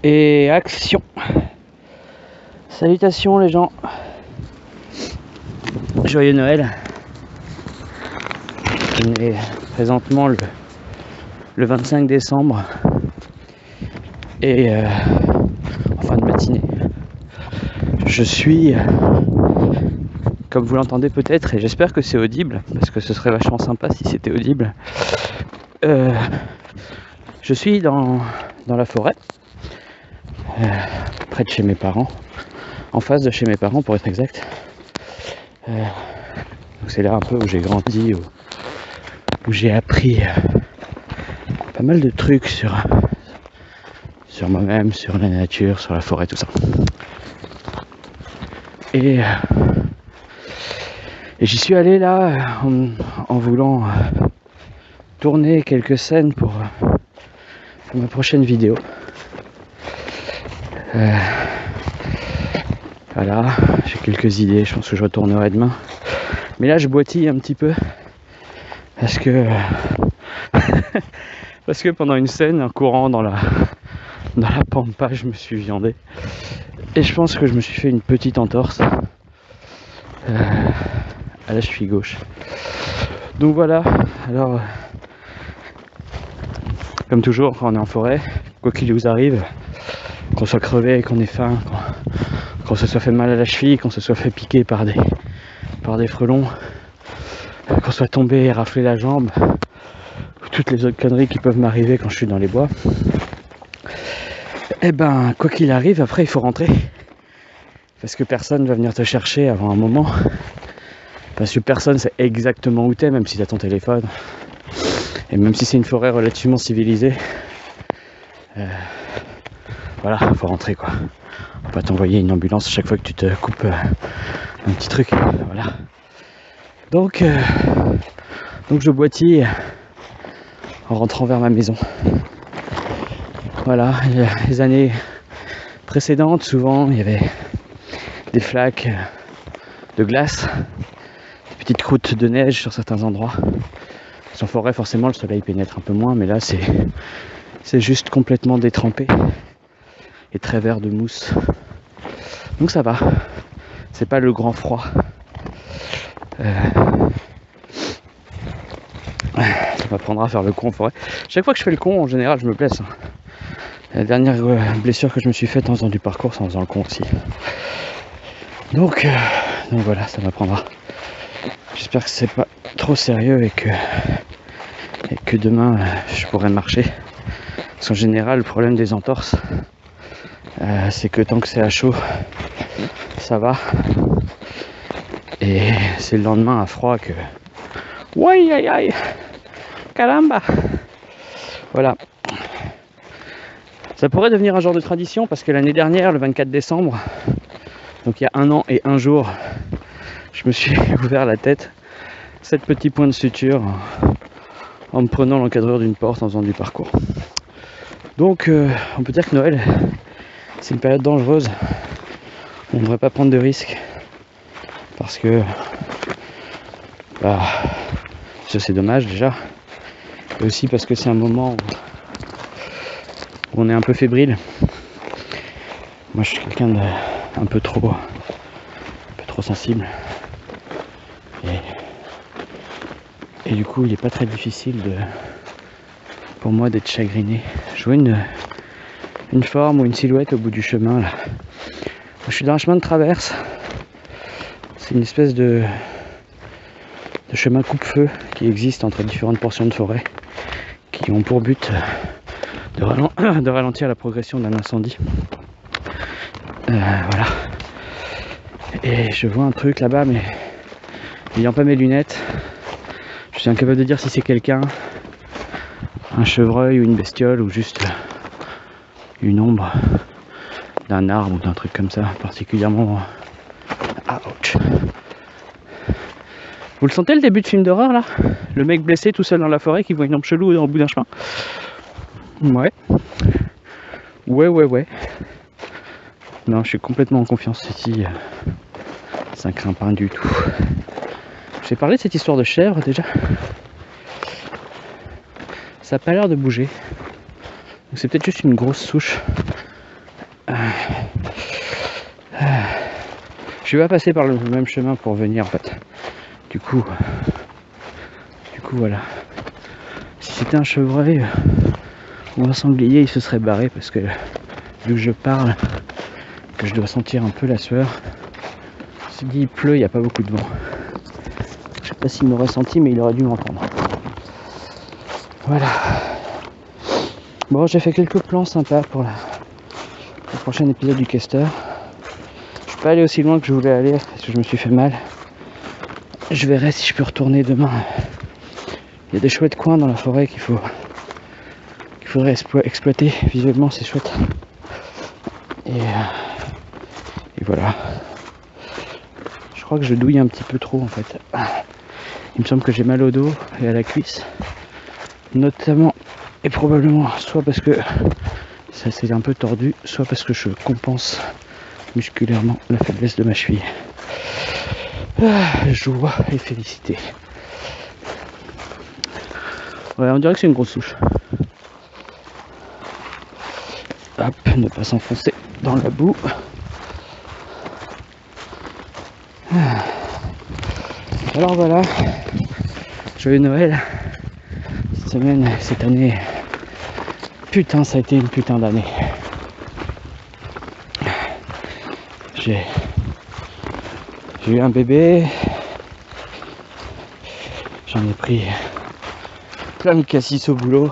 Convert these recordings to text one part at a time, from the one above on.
Et action. Salutations les gens. Joyeux Noël. On est présentement le 25 décembre et en fin de matinée. Je suis, comme vous l'entendez peut-être, et j'espère que c'est audible, parce que ce serait vachement sympa si c'était audible. Je suis dans la forêt, près de chez mes parents, en face de chez mes parents pour être exact. C'est là un peu où j'ai grandi, où j'ai appris pas mal de trucs sur moi-même, sur la nature, sur la forêt, tout ça. Et j'y suis allé là en voulant tourner quelques scènes pour ma prochaine vidéo. Voilà, j'ai quelques idées, je pense que je retournerai demain. Mais là je boitille un petit peu parce que parce que pendant une scène, en courant dans la pampa, je me suis viandé. Et je pense que je me suis fait une petite entorse à la cheville gauche. Donc voilà, alors comme toujours quand on est en forêt, quoi qu'il vous arrive, qu'on soit crevé, qu'on ait faim, qu'on se soit fait mal à la cheville, qu'on se soit fait piquer par des frelons, qu'on soit tombé et raflé la jambe, ou toutes les autres conneries qui peuvent m'arriver quand je suis dans les bois, et ben quoi qu'il arrive, après il faut rentrer. Parce que personne va venir te chercher avant un moment. Parce que personne sait exactement où t'es, même si t'as ton téléphone. Et même si c'est une forêt relativement civilisée. Voilà, faut rentrer quoi. On va pas t'envoyer une ambulance à chaque fois que tu te coupes un petit truc. Voilà. Donc je boitille en rentrant vers ma maison. Voilà, les années précédentes, souvent, il y avait des flaques de glace, des petites croûtes de neige sur certains endroits. En forêt, forcément, le soleil pénètre un peu moins, mais là, c'est juste complètement détrempé et très vert de mousse. Donc ça va, c'est pas le grand froid. Ça m'apprendra à faire le con en forêt. Chaque fois que je fais le con, en général, je me blesse. La dernière blessure que je me suis faite en faisant du parcours, c'est en faisant le con aussi. Donc voilà, ça m'apprendra. J'espère que c'est pas trop sérieux et que demain je pourrai marcher. Parce qu'en général, le problème des entorses, c'est que tant que c'est à chaud, ça va. Et c'est le lendemain à froid que... Ouai aïe aïe, caramba. Voilà. Ça pourrait devenir un genre de tradition parce que l'année dernière, le 24 décembre, donc il y a 1 an et 1 jour, je me suis ouvert la tête, 7 petits points de suture en me prenant l'encadreur d'une porte en faisant du parcours. Donc on peut dire que Noël, c'est une période dangereuse. On ne devrait pas prendre de risques parce que ça c'est dommage déjà, et aussi parce que c'est un moment où on est un peu fébrile. Moi je suis quelqu'un d'un peu trop sensible et du coup il n'est pas très difficile pour moi d'être chagriné. Je vois une forme ou une silhouette au bout du chemin là. Je suis dans un chemin de traverse. C'est une espèce de chemin coupe-feu qui existe entre différentes portions de forêt qui ont pour but de ralentir la progression d'un incendie. Voilà. Et je vois un truc là-bas, mais n'ayant pas mes lunettes, je suis incapable de dire si c'est quelqu'un, un chevreuil ou une bestiole, ou juste une ombre d'un arbre ou d'un truc comme ça, particulièrement... Ouch. Vous le sentez le début de film d'horreur là? Le mec blessé tout seul dans la forêt qui voit une ombre chelou au bout d'un chemin. Ouais. Ouais. Non, je suis complètement en confiance ici. Ça craint pas du tout. J'ai parlé de cette histoire de chèvre déjà. Ça n'a pas l'air de bouger. C'est peut-être juste une grosse souche Je vais pas passer par le même chemin pour venir en fait. Du coup voilà. Si c'était un chevreuil ou un sanglier, il se serait barré parce que vu que je parle, que je dois sentir un peu la sueur. Je me dis il pleut, il n'y a pas beaucoup de vent. Je sais pas s'il m'aurait senti, mais il aurait dû m'entendre. Voilà. Bon, j'ai fait quelques plans sympas pour le prochain épisode du Caster. Je suis pas allé aussi loin que je voulais aller parce que je me suis fait mal. Je verrai si je peux retourner demain. Il y a des chouettes coins dans la forêt qu'il faudrait exploiter visuellement, c'est chouette. Et voilà. Je crois que je douille un petit peu trop en fait. Il me semble que j'ai mal au dos et à la cuisse. Notamment et probablement soit parce que ça s'est un peu tordu, soit parce que je compense musculairement la faiblesse de ma cheville. Joie et félicité. Ouais, on dirait que c'est une grosse souche. Hop, ne pas s'enfoncer dans la boue. Alors voilà, joyeux Noël. Cette semaine, cette année, putain, ça a été une putain d'année. J'ai eu un bébé, j'en ai pris plein de cassis au boulot.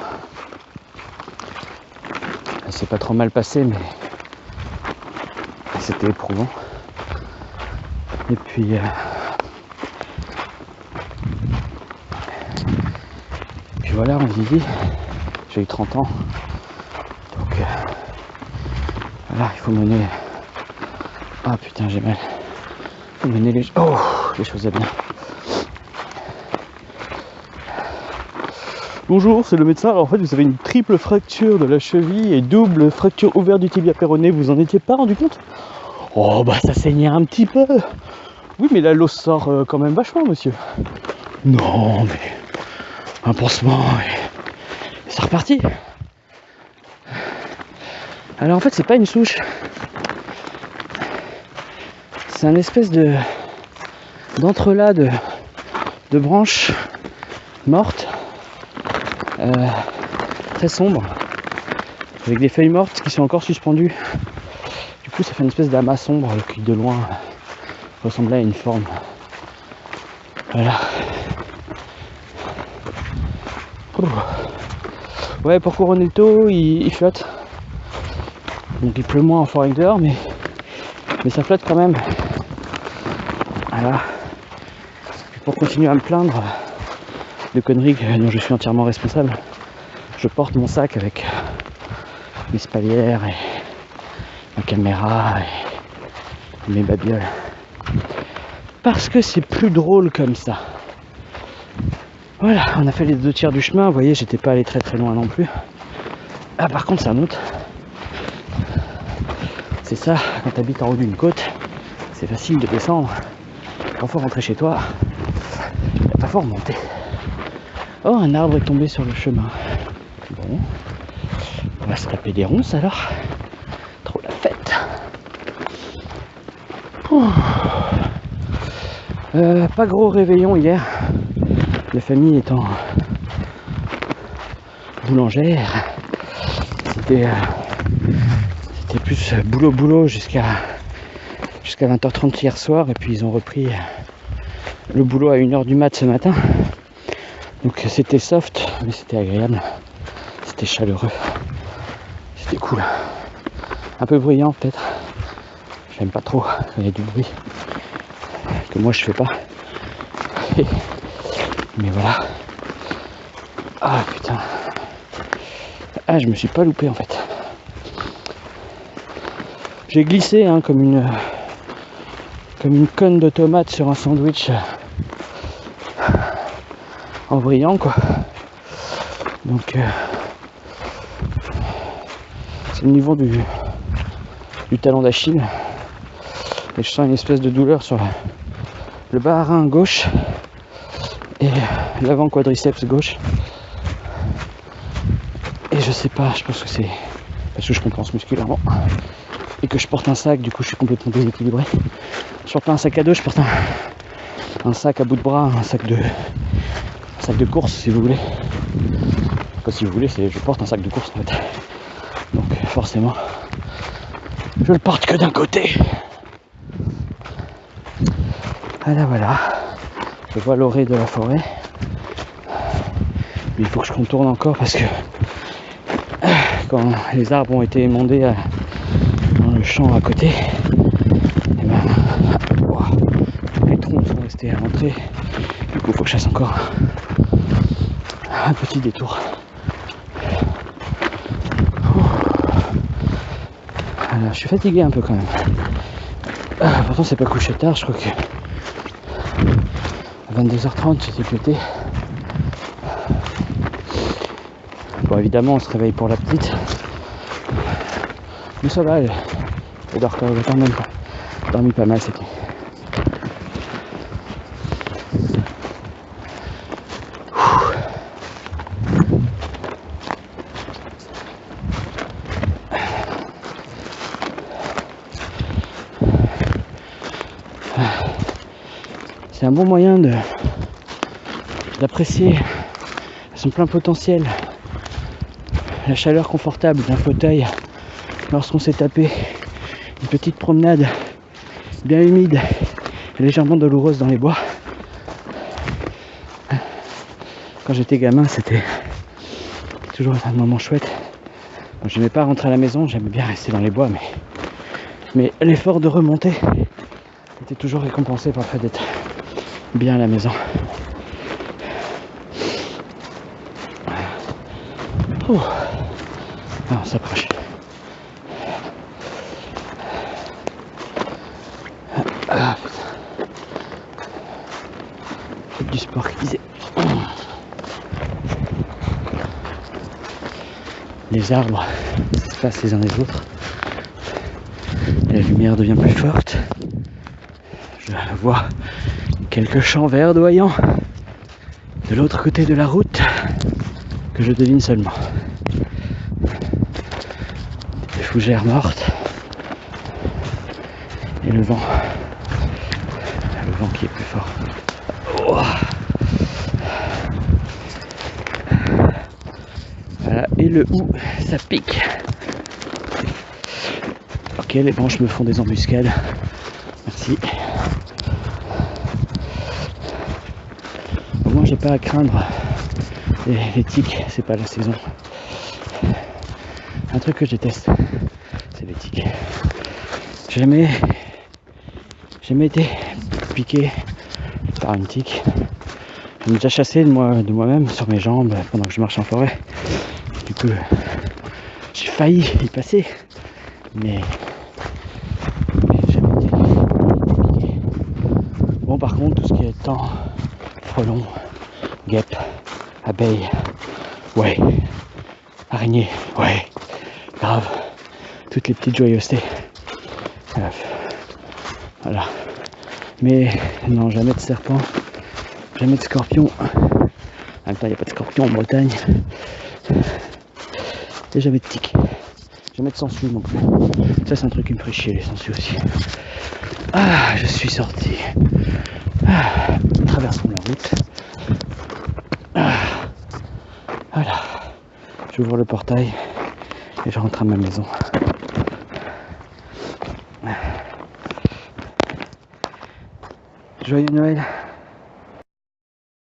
Ça s'est pas trop mal passé, mais c'était éprouvant. Et puis voilà, on vieillit. J'ai eu 30 ans, donc voilà, il faut mener. Ah putain, j'ai mal. Il faut mener les choses à bien. Bonjour, c'est le médecin. Alors en fait, vous avez une triple fracture de la cheville et double fracture ouverte du tibia péroné. Vous en étiez pas rendu compte? Oh bah ça saignait un petit peu. Oui, mais là l'os sort quand même vachement, monsieur. Non, mais un pansement et c'est reparti. Alors en fait, c'est pas une souche. C'est un espèce d'entrelac de branches mortes. Très sombre, avec des feuilles mortes qui sont encore suspendues. Du coup ça fait une espèce d'amas sombre qui de loin ressemblait à une forme. Voilà. Ouais, pour couronner le taux, il flotte. Donc il pleut moins en forêt que dehors, mais ça flotte quand même. Voilà. Et pour continuer à me plaindre de conneries dont je suis entièrement responsable, je porte mon sac avec mes spalières et ma caméra et mes babioles. Parce que c'est plus drôle comme ça. Voilà, on a fait les 2 tiers du chemin. Vous voyez, j'étais pas allé très très loin non plus. Ah, par contre, ça monte. C'est ça, quand tu habites en haut d'une côte, c'est facile de descendre. Quand faut rentrer chez toi, il faut remonter. Oh, un arbre est tombé sur le chemin. Bon, on va se taper des ronces alors. Trop la fête. Pas gros réveillon hier. La famille étant boulangère, c'était plus boulot jusqu'à 20h30 hier soir, et puis ils ont repris le boulot à 1h du mat ce matin. Donc c'était soft, mais c'était agréable, c'était chaleureux, c'était cool. Un peu bruyant peut-être, j'aime pas trop quand il y a du bruit, que moi je fais pas. Mais voilà. Ah putain. Ah, je me suis pas loupé en fait. J'ai glissé hein, comme une conne de tomate sur un sandwich en brillant quoi. Donc c'est le niveau du talon d'Achille. Et je sens une espèce de douleur sur le bas rein gauche et l'avant quadriceps gauche. Et je sais pas, je pense que c'est parce que je compense musculairement. et que je porte un sac, du coup je suis complètement déséquilibré. Je porte pas un sac à dos, je porte un sac à bout de bras, un sac de course si vous voulez. Enfin, si vous voulez, je porte un sac de course en fait. Donc forcément, je le porte que d'un côté. Voilà. Je vois l'orée de la forêt. Mais il faut que je contourne encore parce que quand les arbres ont été émondés dans le champ à côté, et ben, les troncs sont restés à l'entrée. Du coup, il faut que je fasse encore un petit détour. Alors, je suis fatigué un peu quand même. Pourtant, c'est pas couché tard, je crois que à 22h30, j'étais pété. Bon, évidemment, on se réveille pour la petite. Mais ça va, elle dort quand même pas. Dormi pas mal cette nuit. C'est un bon moyen d'apprécier à son plein potentiel la chaleur confortable d'un fauteuil lorsqu'on s'est tapé une petite promenade bien humide et légèrement douloureuse dans les bois. Quand j'étais gamin, c'était toujours un moment chouette. Bon, j'aimais pas rentrer à la maison, j'aimais bien rester dans les bois, mais l'effort de remonter était toujours récompensé par le fait d'être bien à la maison. Ah, on s'approche. Ah, putain. Faites du sport, qui disait. Les arbres s'espacent les uns des autres. La lumière devient plus forte. Je vois quelques champs verdoyants de l'autre côté de la route que je devine seulement. Des fougères mortes et le vent qui est plus fort. Oh. Voilà, et le hou, ça pique. Ok, les branches me font des embuscades. Merci. Au moins j'ai pas à craindre les tiques, c'est pas la saison. Un truc que je déteste, c'est les tiques. J'ai jamais été piqué par une tique. J'en ai déjà chassé de moi-même sur mes jambes pendant que je marche en forêt. Du coup, j'ai failli y passer, mais j'ai jamais été piqué. Bon, par contre, tout ce qui est temps, frelons, guêpes, abeilles, ouais, araignées, ouais, grave, toutes les petites joyeusetés. Voilà. Mais non, jamais de serpent, jamais de scorpion. En même temps, il n'y a pas de scorpion en Bretagne. Et jamais de tic. Jamais de sangsues non plus. Ça, c'est un truc qui me ferait chier, les sangsues aussi. Ah, je suis sorti. Ah, traversons la route. Ah, voilà. J'ouvre le portail et je rentre à ma maison. Joyeux Noël.